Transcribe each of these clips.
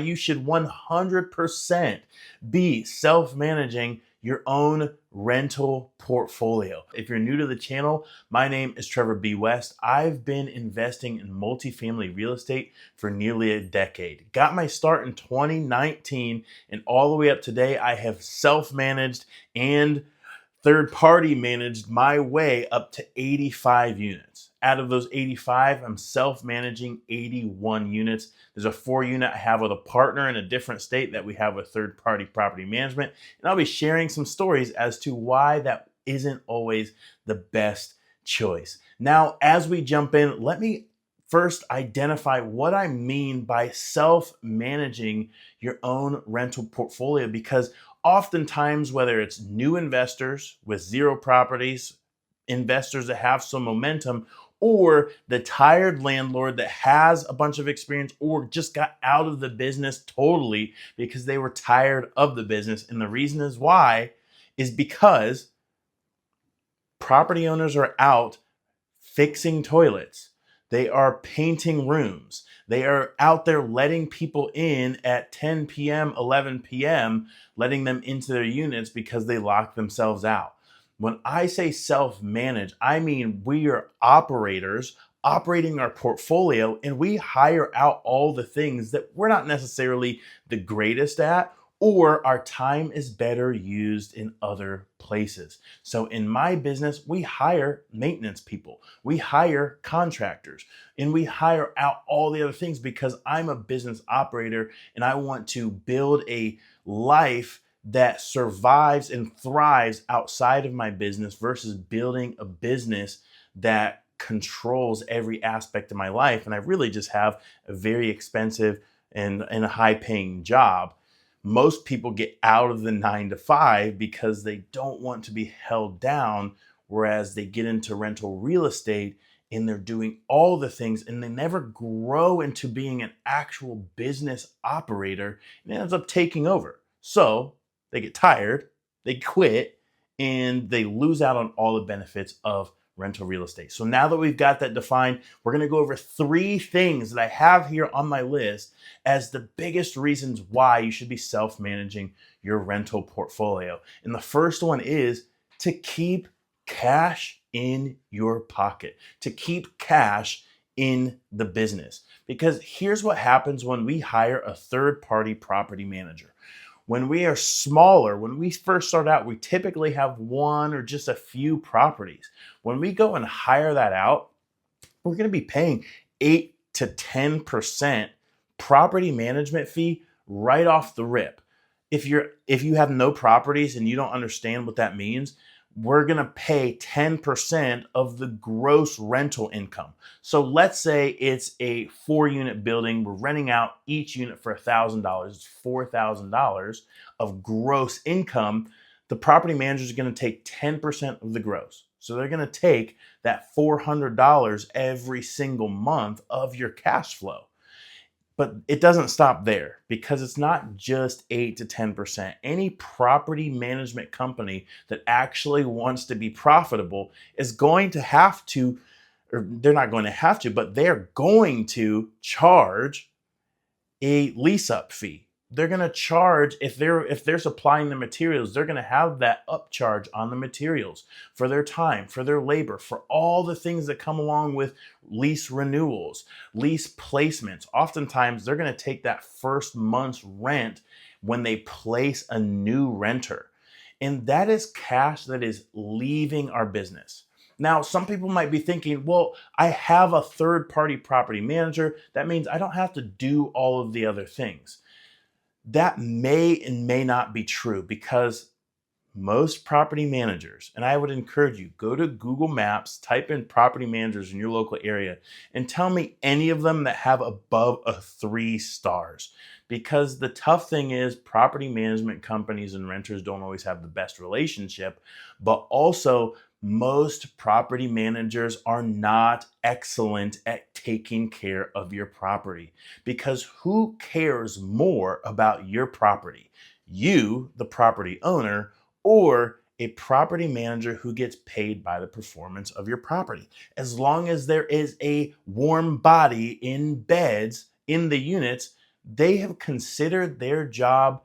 You should 100% be self-managing your own rental portfolio. If you're new to the channel, my name is Trevor B. West. I've been investing in multifamily real estate for nearly a decade. Got my start in 2019, and all the way up to today, I have self-managed and third-party managed my way up to 85 units. Out of those 85, I'm self-managing 81 units. There's a 4-unit I have with a partner in a different state that we have with third-party property management. And I'll be sharing some stories as to why that isn't always the best choice. Now, as we jump in, let me first identify what I mean by self-managing your own rental portfolio, because oftentimes, whether it's new investors with 0 properties, investors that have some momentum, or the tired landlord that has a bunch of experience or just got out of the business totally because they were tired of the business. And the reason is why is because property owners are out fixing toilets. They are painting rooms. They are out there letting people in at 10 p.m., 11 p.m., letting them into their units because they lock themselves out. When I say self-manage, I mean we are operators operating our portfolio, and we hire out all the things that we're not necessarily the greatest at, or our time is better used in other places. So in my business, we hire maintenance people, we hire contractors, and we hire out all the other things because I'm a business operator and I want to build a life that survives and thrives outside of my business versus building a business that controls every aspect of my life. And I really just have a very expensive and a high paying job. Most people get out of the 9 to 5 because they don't want to be held down, whereas they get into rental real estate and they're doing all the things and they never grow into being an actual business operator, and it ends up taking over. So they get tired, they quit, and they lose out on all the benefits of rental real estate. So now that we've got that defined, we're going to go over 3 things that I have here on my list as the biggest reasons why you should be self-managing your rental portfolio. And the first one is to keep cash in your pocket, to keep cash in the business. Because here's what happens when we hire a third-party property manager. When we are smaller, when we first start out, we typically have 1 or just a few properties. When we go and hire that out, we're going to be paying 8 to 10% property management fee right off the rip. If you have no properties and you don't understand what that means, we're going to pay 10% of the gross rental income. So let's say it's a 4-unit building. We're renting out each unit for $1,000. It's $4,000 of gross income. The property manager is going to take 10% of the gross. So they're going to take that $400 every single month of your cash flow. But it doesn't stop there, because it's not just 8 to 10%. Any property management company that actually wants to be profitable is going to have to, or they're not going to have to, but they're going to charge a lease up fee. They're going to charge, if they're supplying the materials, they're going to have that upcharge on the materials for their time, for their labor, for all the things that come along with lease renewals, lease placements. Oftentimes, they're going to take that first month's rent when they place a new renter. And that is cash that is leaving our business. Now, some people might be thinking, well, I have a third-party property manager. That means I don't have to do all of the other things. That may and may not be true, because most property managers, and I would encourage you, go to Google Maps, type in property managers in your local area, and tell me any of them that have above a 3 stars. Because the tough thing is, property management companies and renters don't always have the best relationship, but also most property managers are not excellent at taking care of your property. Because who cares more about your property? You, the property owner, or a property manager who gets paid by the performance of your property? As long as there is a warm body in beds in the units, they have considered their job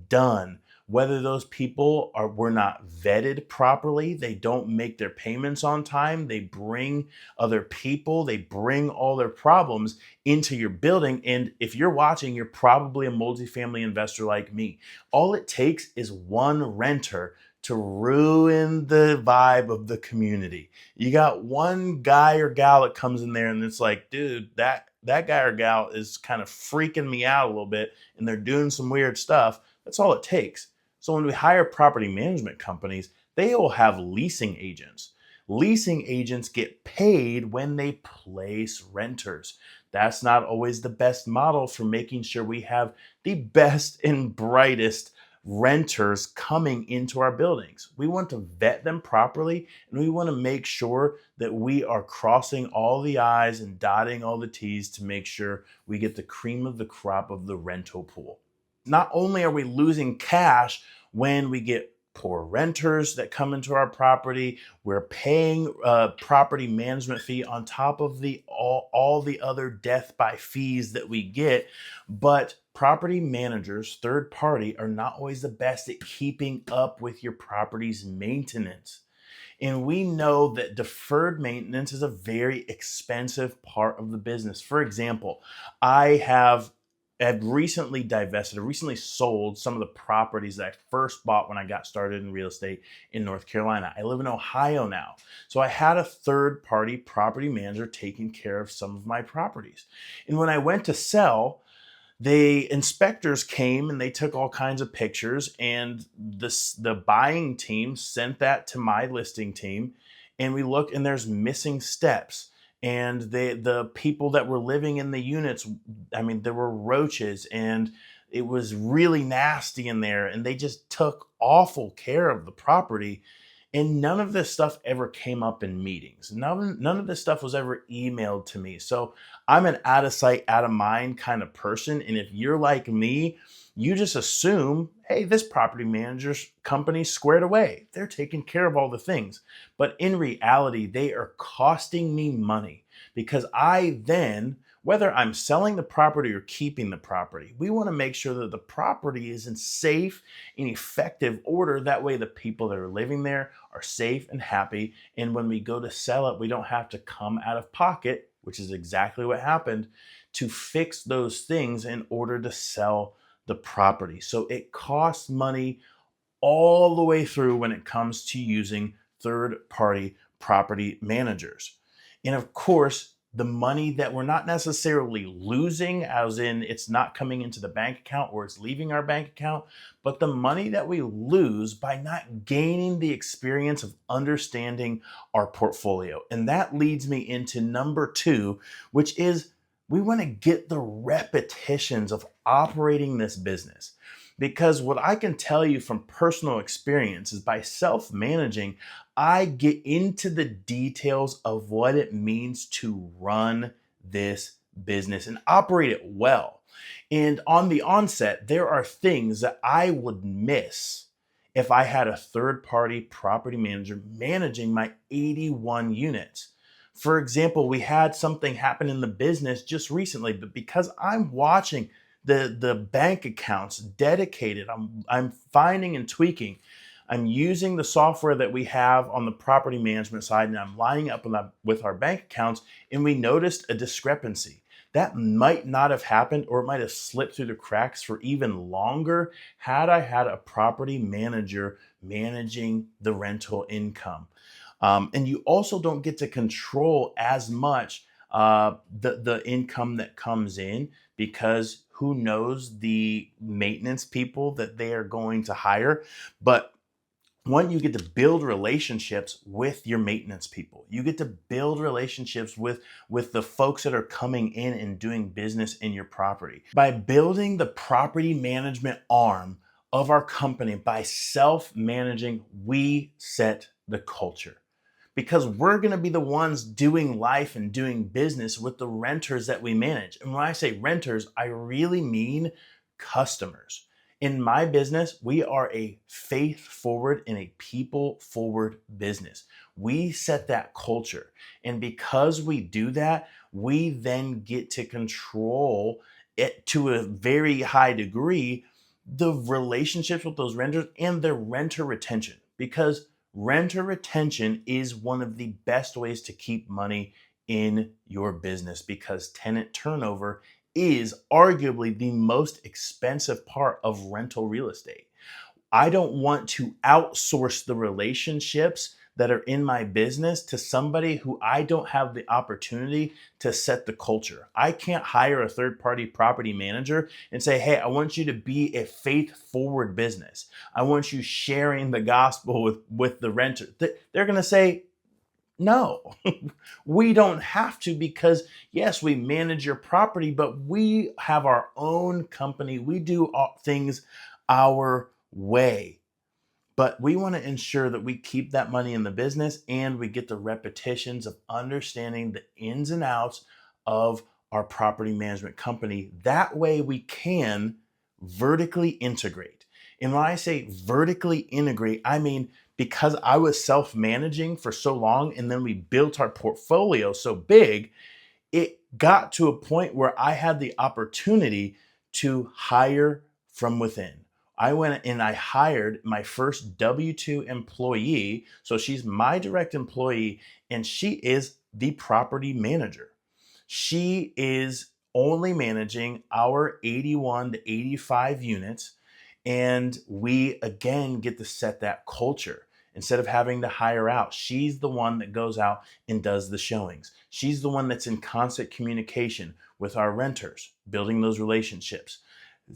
done. Whether those people were not vetted properly, they don't make their payments on time, they bring other people, they bring all their problems into your building. And if you're watching, you're probably a multifamily investor like me. All it takes is one renter to ruin the vibe of the community. You got one guy or gal that comes in there and it's like, dude, that guy or gal is kind of freaking me out a little bit and they're doing some weird stuff. That's all it takes. So when we hire property management companies, they will have leasing agents. Leasing agents get paid when they place renters. That's not always the best model for making sure we have the best and brightest renters coming into our buildings. We want to vet them properly, and we want to make sure that we are crossing all the I's and dotting all the T's to make sure we get the cream of the crop of the rental pool. Not only are we losing cash when we get poor renters that come into our property, we're paying a property management fee on top of all the other death by fees that we get. But property managers, third party, are not always the best at keeping up with your property's maintenance. And we know that deferred maintenance is a very expensive part of the business. For example, I have recently recently sold some of the properties that I first bought when I got started in real estate in North Carolina. I live in Ohio now. So I had a third party property manager taking care of some of my properties. And when I went to sell, the inspectors came and they took all kinds of pictures, and the buying team sent that to my listing team, and we looked and there's missing steps, and the people that were living in the units, I mean, there were roaches and it was really nasty in there, and they just took awful care of the property. And none of this stuff ever came up in meetings. None of this stuff was ever emailed to me. So I'm an out of sight, out of mind kind of person. And if you're like me, you just assume, hey, this property manager's company squared away. They're taking care of all the things. But in reality, they are costing me money because I then, whether I'm selling the property or keeping the property, we want to make sure that the property is in safe and effective order. That way the people that are living there are safe and happy. And when we go to sell it, we don't have to come out of pocket, which is exactly what happened, to fix those things in order to sell the property. So it costs money all the way through when it comes to using third-party property managers. And of course, the money that we're not necessarily losing, as in it's not coming into the bank account or it's leaving our bank account, but the money that we lose by not gaining the experience of understanding our portfolio. And that leads me into number 2, which is we want to get the repetitions of operating this business. Because what I can tell you from personal experience is by self-managing, I get into the details of what it means to run this business and operate it well. And on the onset, there are things that I would miss if I had a third-party property manager managing my 81 units. For example, we had something happen in the business just recently, but because I'm watching the bank accounts dedicated, I'm finding and tweaking. I'm using the software that we have on the property management side, and I'm lining up with our bank accounts, and we noticed a discrepancy. That might not have happened, or it might have slipped through the cracks for even longer had I had a property manager managing the rental income. And you also don't get to control as much the income that comes in, because who knows the maintenance people that they are going to hire. But one, you get to build relationships with your maintenance people. You get to build relationships with the folks that are coming in and doing business in your property. By building the property management arm of our company, by self-managing, we set the culture. Because we're going to be the ones doing life and doing business with the renters that we manage. And when I say renters, I really mean customers. In my business, we are a faith-forward and a people-forward business. We set that culture. And because we do that, we then get to control to a very high degree, the relationships with those renters and their renter retention, because renter retention is one of the best ways to keep money in your business, because tenant turnover is arguably the most expensive part of rental real estate. I don't want to outsource the relationships that are in my business to somebody who I don't have the opportunity to set the culture. I can't hire a third-party property manager and say, hey, I want you to be a faith-forward business. I want you sharing the gospel with the renter. They're going to say, no, we don't have to, because yes, we manage your property, but we have our own company. We do things our way. But we want to ensure that we keep that money in the business and we get the repetitions of understanding the ins and outs of our property management company. That way we can vertically integrate. And when I say vertically integrate, I mean, because I was self-managing for so long and then we built our portfolio so big, it got to a point where I had the opportunity to hire from within. I went and I hired my first W-2 employee. So she's my direct employee and she is the property manager. She is only managing our 81 to 85 units. And we again get to set that culture. Instead of having to hire out, she's the one that goes out and does the showings. She's the one that's in constant communication with our renters, building those relationships.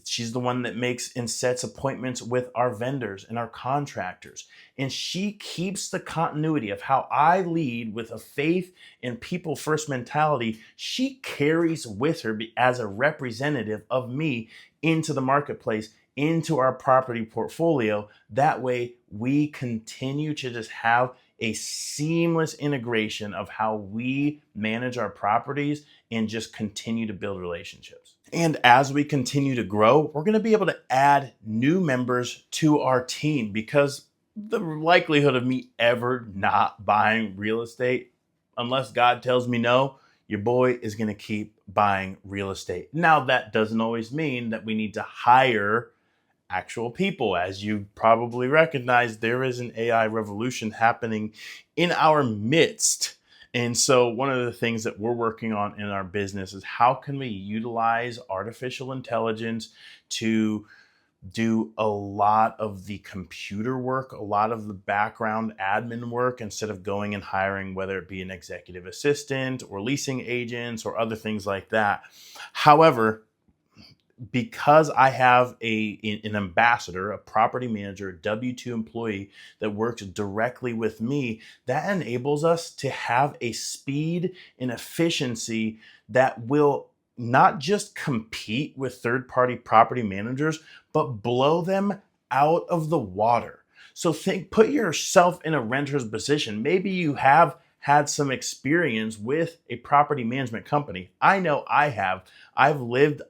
She's the one that makes and sets appointments with our vendors and our contractors. And she keeps the continuity of how I lead with a faith and people first mentality. She carries with her as a representative of me into the marketplace, into our property portfolio. That way we continue to just have a seamless integration of how we manage our properties and just continue to build relationships. And as we continue to grow, we're going to be able to add new members to our team, because the likelihood of me ever not buying real estate, unless God tells me no, your boy is going to keep buying real estate. Now, that doesn't always mean that we need to hire actual people. As you probably recognize, there is an AI revolution happening in our midst. And so one of the things that we're working on in our business is how can we utilize artificial intelligence to do a lot of the computer work, a lot of the background admin work, instead of going and hiring, whether it be an executive assistant or leasing agents or other things like that. However, because I have an ambassador, a property manager, a W-2 employee that works directly with me, that enables us to have a speed and efficiency that will not just compete with third-party property managers, but blow them out of the water. So put yourself in a renter's position. Maybe you have had some experience with a property management company. I know I have. I've lived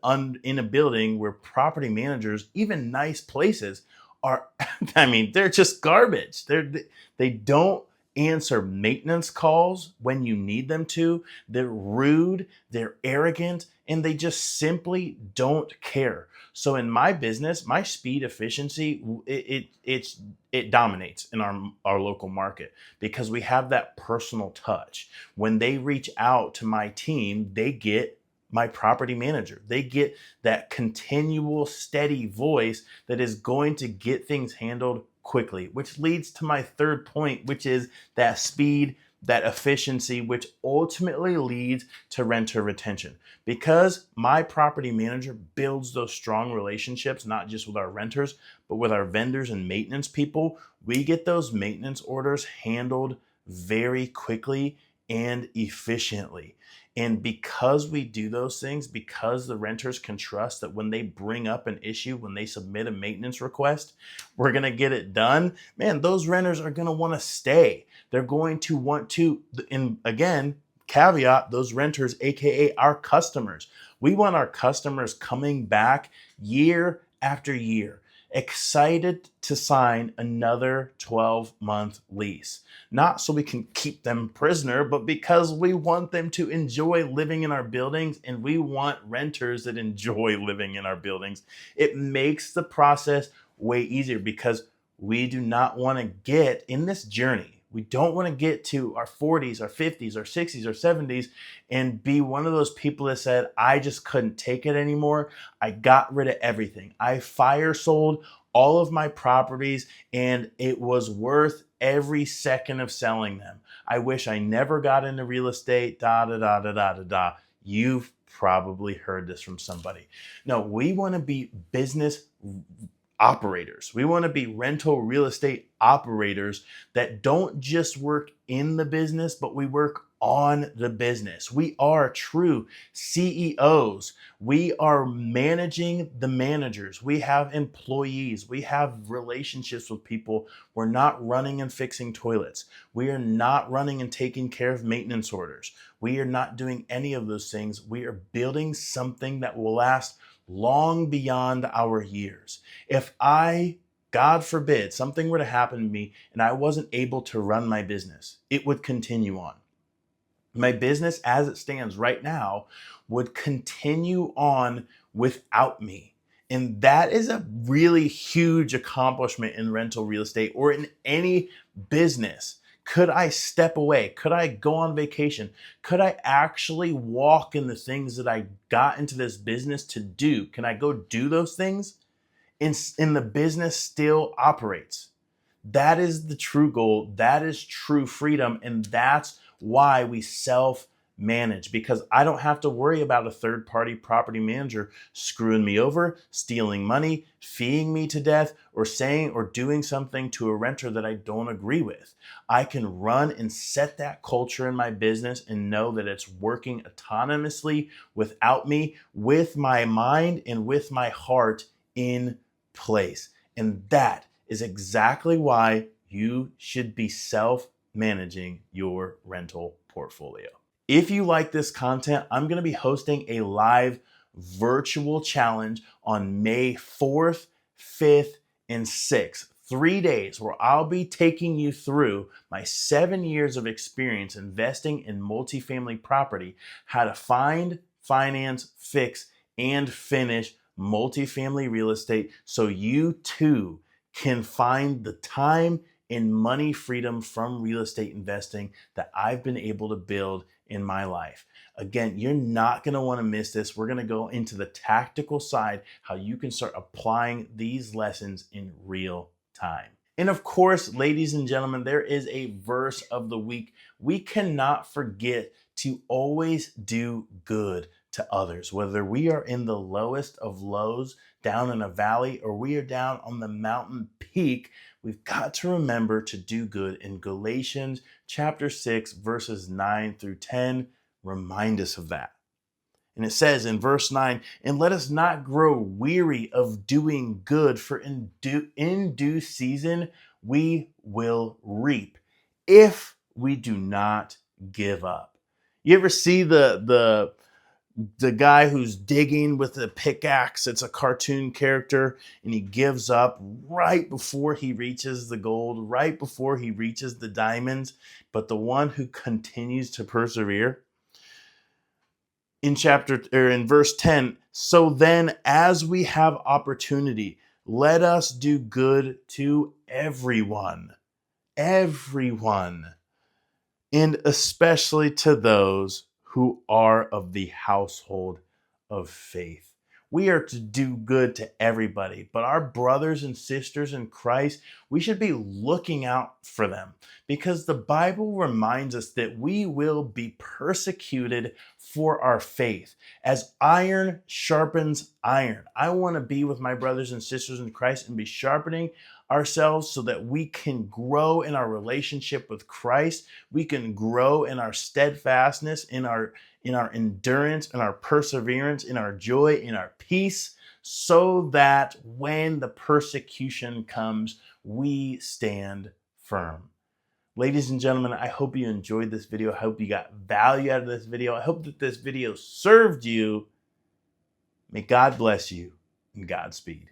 in a building where property managers, even nice places, are, I mean, they're just garbage. They don't answer maintenance calls when you need them to. They're rude, they're arrogant, and they just simply don't care. So in my business, my speed efficiency, it dominates in our local market, because we have that personal touch. When they reach out to my team, they get my property manager. They get that continual, steady voice that is going to get things handled quickly, which leads to my third point, which is that speed, that efficiency, which ultimately leads to renter retention. Because my property manager builds those strong relationships, not just with our renters, but with our vendors and maintenance people, we get those maintenance orders handled very quickly and efficiently. And because we do those things, because the renters can trust that when they bring up an issue, when they submit a maintenance request, we're going to get it done, man, those renters are going to want to stay. They're going to want to, and again, caveat, those renters, AKA our customers. We want our customers coming back year after year. excited to sign another 12-month lease. Not so we can keep them prisoner, but because we want them to enjoy living in our buildings, and we want renters that enjoy living in our buildings. It makes the process way easier because we do not want to get in this journey. We don't want to get to our 40s, our 50s, our 60s, our 70s and be one of those people that said, I just couldn't take it anymore. I got rid of everything. I fire sold all of my properties and it was worth every second of selling them. I wish I never got into real estate, da, da, da, da, da, da, da. You've probably heard this from somebody. No, we want to be business operators. We want to be rental real estate operators that don't just work in the business, but we work on the business. We are true CEOs. We are managing the managers. We have employees. We have relationships with people. We're not running and fixing toilets. We are not running and taking care of maintenance orders. We are not doing any of those things. We are building something that will last long beyond our years. If God forbid, something were to happen to me and I wasn't able to run my business, it would continue on. My business as it stands right now would continue on without me. And that is a really huge accomplishment in rental real estate or in any business. Could I step away? Could I go on vacation? Could I actually walk in the things that I got into this business to do? Can I go do those things? And the business still operates. That is the true goal. That is true freedom. And that's why we self-manage, because I don't have to worry about a third-party property manager screwing me over, stealing money, feeing me to death, or saying or doing something to a renter that I don't agree with. I can run and set that culture in my business and know that it's working autonomously without me, with my mind and with my heart in place. And that is exactly why you should be self-managing your rental portfolio. If you like this content, I'm going to be hosting a live virtual challenge on May 4th, 5th, and 6th. 3 days where I'll be taking you through my 7 years of experience investing in multifamily property, how to find, finance, fix, and finish multifamily real estate so you too can find the time and money freedom from real estate investing that I've been able to build in my life. Again, you're not going to want to miss this. We're going to go into the tactical side, how you can start applying these lessons in real time. And of course, ladies and gentlemen, there is a verse of the week. We cannot forget to always do good to others, whether we are in the lowest of lows, down in a valley, or we are down on the mountain peak. We've got to remember to do good. In Galatians chapter 6, verses 9 through 10, remind us of that. And it says in verse 9, and let us not grow weary of doing good, for in due season we will reap if we do not give up. You ever see the guy who's digging with a pickaxe? It's a cartoon character, and he gives up right before he reaches the gold, right before he reaches the diamonds. But the one who continues to persevere, in verse 10, so then as we have opportunity, let us do good to everyone, and especially to those who are of the household of faith. We are to do good to everybody, but our brothers and sisters in Christ, we should be looking out for them, because the Bible reminds us that we will be persecuted for our faith. As iron sharpens iron, I want to be with my brothers and sisters in Christ and be sharpening ourselves so that we can grow in our relationship with Christ. We can grow in our steadfastness, in our endurance, in our perseverance, in our joy, in our peace, so that when the persecution comes, we stand firm. Ladies and gentlemen, I hope you enjoyed this video. I hope you got value out of this video. I hope that this video served you. May God bless you and Godspeed.